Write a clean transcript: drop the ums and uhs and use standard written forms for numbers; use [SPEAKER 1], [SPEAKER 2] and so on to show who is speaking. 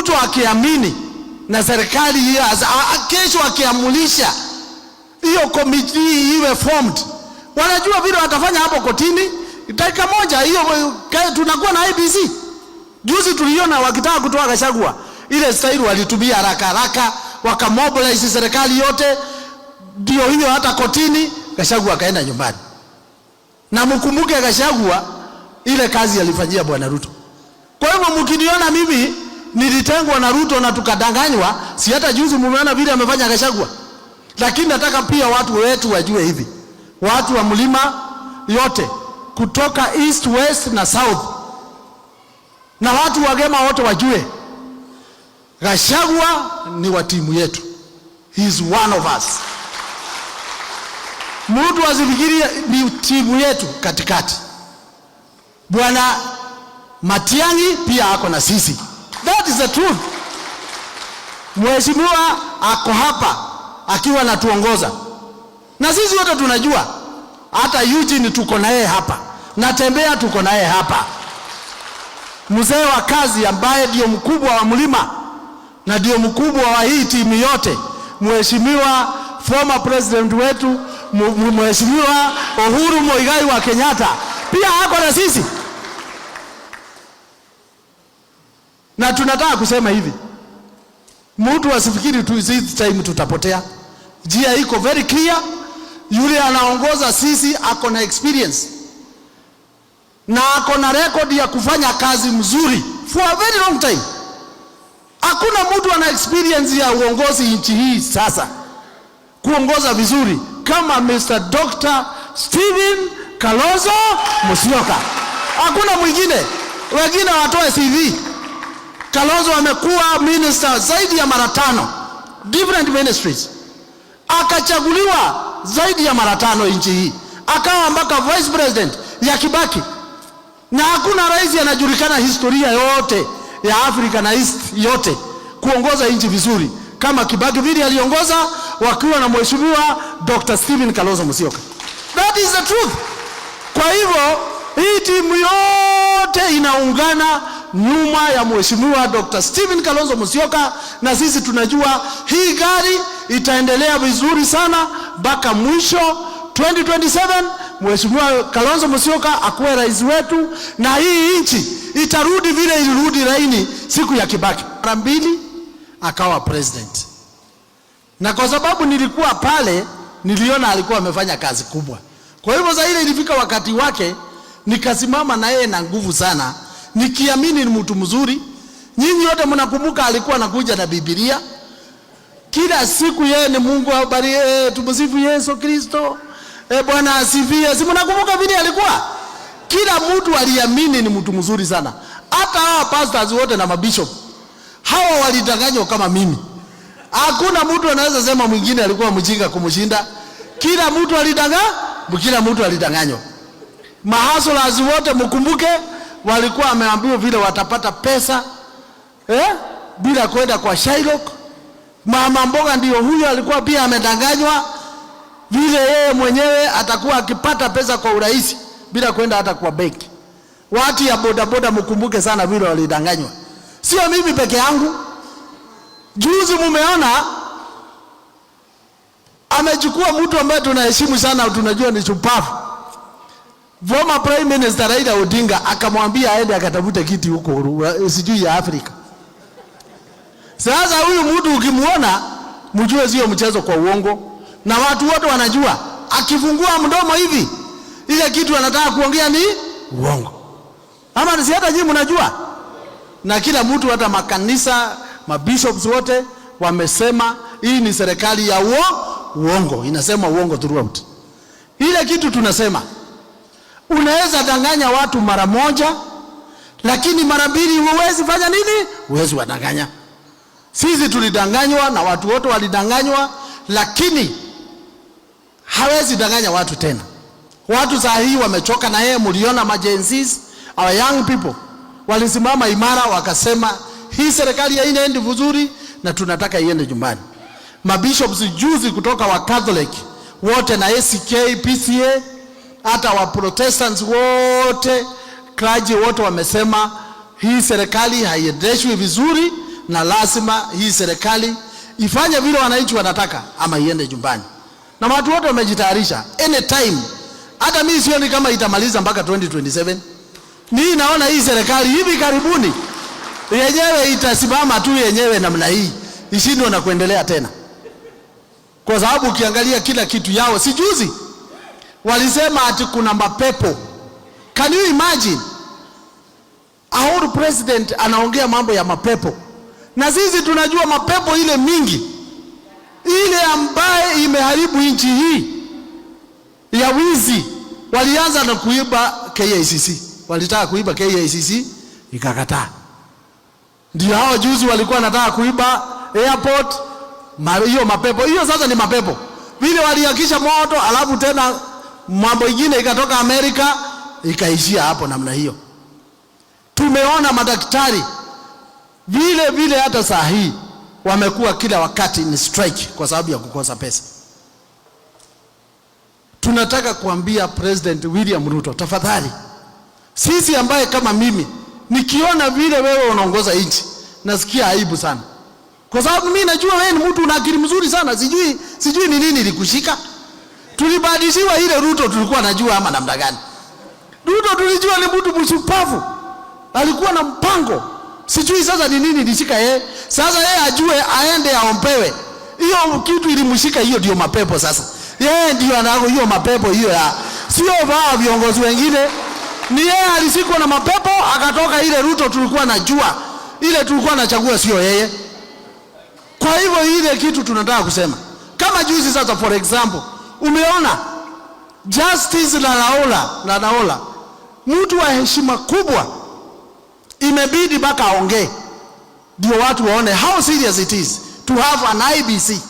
[SPEAKER 1] Ruto akiamini na serikali hii kesho akiamulisha hiyo committee iwe formed, wanajua vile watafanya hapo kotini. Dakika moja hiyo tunakuwa na IBC. Juzi tuliona wakitaka kutoa Gachagua, ile style walitumia haraka wakamobilize serikali yote, ndio hiyo hata kotini Gachagua akaenda nyumbani. Na mkumbuke Gachagua ile kazi alifanyia bwana Ruto. Kwa hivyo mkiniona mimi nilitengwa na Ruto na tukadanganywa, si hata juzi mumeona vile amefanya Gachagua. Lakini nataka pia watu wetu wajue hivi, watu wa mlima yote kutoka east, west na south, na watu wa Gema wote wajue Gachagua ni wa timu yetu. He is one of us. Mtu asifikiri ni timu yetu katikati. Bwana Matiang'i pia ako na sisi. That is the truth. Mheshimiwa ako hapa akiwa anatuongoza. Na sisi wote tunajua. Hata Eugene tuko na yeye hapa. Natembea tuko na yeye hapa. Mzee wa kazi ambaye ndio mkubwa wa mlima na ndio mkubwa wa hii timu yote, Mheshimiwa former president wetu Mheshimiwa Uhuru Muigai wa Kenyatta pia hako na sisi. Na tunataka kusema hivi, mtu asifikiri tu hizi time tutapotea. Njia iko very clear. Yule anaongoza sisi ako na experience na ako na record ya kufanya kazi mzuri for a very long time. Hakuna mtu ana experience ya uongozi nchi hii sasa kuongoza vizuri kama Mr. Dr. Stephen Kalonzo Musyoka. Hakuna mwingine. Wengine watoe CV. Kalonzo amekuwa minister zaidi ya mara 5, different ministries. Akachaguliwa zaidi ya mara 5 nchi hii. Akawa mpaka vice president ya Kibaki. Na hakuna rais anajulikana historia yote ya Afrika na East yote kuongoza nchi vizuri kama Kibaki vile aliongoza wakiwa na Mheshimiwa Dr. Stephen Kalonzo Musyoka. That is the truth. Kwa hivyo hii timu yote inaungana nyuma ya Mheshimiwa Dr. Stephen Kalonzo Musyoka, na sisi tunajua hii gari itaendelea vizuri sana mpaka mwisho 2027. Mheshimiwa Kalonzo Musyoka akuwe rais wetu na hii nchi itarudi vile ilirudi laini siku ya Kibaki. Mara 2 akawa president. Na kwa sababu nilikuwa pale niliona alikuwa amefanya kazi kubwa. Kwa hivyo sasa ile ilifika wakati wake nikasimama na yeye na nguvu sana, nikiamini ni mtu mzuri. Nyinyi wote mnakumbuka alikuwa anakuja na Biblia. Kila siku yeye ni Mungu awabariki, tumsifu Yesu Kristo. Bwana asifiwe. Si mnakumbuka vile alikuwa? Kila mtu aliamini ni mtu mzuri sana. Hata hawa pastors wote na mabishop hawa walidanganywa kama mimi. Hakuna mtu anaweza sema mwingine alikuwa mjinga kumshinda. Kila mtu alidanganywa. Mahasolazi wote mkumbuke walikuwa wameambiwa vile watapata pesa bila kwenda kwa Shylock. Mama mboga ndio huyo alikuwa pia amedanganywa vile yeye mwenyewe atakuwa akipata pesa kwa urahisi bila kwenda hata kwa benki. Watu ya bodaboda mkumbuke sana vile walidanganywa. Sio mimi peke yangu. Juzi mumeona amechukua mtu ambaye tunaheshimu sana, tunajua ni chupafu. Former Prime Minister Raila Odinga akamwambia aende akatafute kiti huko sijui ya Afrika. Sasa huyu mtu ukimuona mjue sio mchezo kwa uongo, na watu wote wanajua akifungua mdomo hivi ile kitu anataka kuongea ni uongo. Ama si hata nyinyi mnajua? Na kila mtu hata makanisa, mabishops wote wamesema hii ni serikali ya uongo, inasema uongo throughout. Ile kitu tunasema unaweza danganya watu mara moja, lakini mara 2 huwezi fanya nini? Huwezi wadanganya. Sisi tulidanganywa na watu wote walidanganywa, lakini hawezi danganya watu tena. Watu saa hii wamechoka na yeye. Mliona majensis, our young people walisimama imara wakasema hii serikali haiendi vizuri na tunataka iende nyumbani. Mabishops juzi kutoka wa Catholic wote na ACK, PCA, hata wa Protestants wote, clergy wote wamesema hii serikali haiendeshwi vizuri na lazima hii serikali ifanye vile wananchi wanataka ama iende nyumbani. Na watu wote wamejitayarisha anytime. Hata mimi sioni kama itamaliza mpaka 2027. Mimi naona hii serikali hivi karibuni yenyewe itasimama tu yenyewe namna hii, ishindwe na kuendelea tena. Kwa sababu ukiangalia kila kitu yao, si juzi walisema ati kuna mapepo. Can you imagine? Our president anaongea mambo ya mapepo. Na sisi tunajua mapepo ile mingi, ile ambaye imeharibu nchi hii ya wizi. Walianza na kuiba KICC. Walitaka kuiba KICC, ikakataa. Ndio hao juzi walikuwa wanataka kuiba airport. Hiyo mapepo, hiyo sasa ni mapepo. Vile walihakisha moto, alafu tena mambo ingine ikatoka Amerika, ikaishia hapo namna hiyo. Tumeona madaktari vile hata saa hii wamekuwa kila wakati ni strike kwa sababu ya kukosa pesa. Tunataka kuambia President William Ruto, tafadhali, sisi ambaye kama mimi nikiona vile wewe unaongoza nchi nasikia aibu sana. Kwa sababu mimi najua wewe ni mtu una akili mzuri sana, sijui ni nini likushika. Tulibadishiwa ile Ruto tulikuwa najua ama namna gani. Ruto tulijua ni mtu mshupavu, alikuwa na mpango. Sijui sasa ni nini lishika yeye. Sasa yeye ajue aende aombewe. Hiyo kitu ilimshika, hiyo ndio mapepo sasa. Yeye ndio anako hiyo mapepo hiyo ya. Sio wao viongozi wengine. Ni yeye alisikwa na mapepo akatoka ile Ruto tulikuwa najua. Ile tulikuwa nachagua sio yeye. Kwa hivyo ile kitu tunataka kusema. Kama juzi sasa for example, umeona Justice Laola, mtu wa heshima kubwa, imebidi mpaka aongee ndio watu waone how serious it is to have an IBC.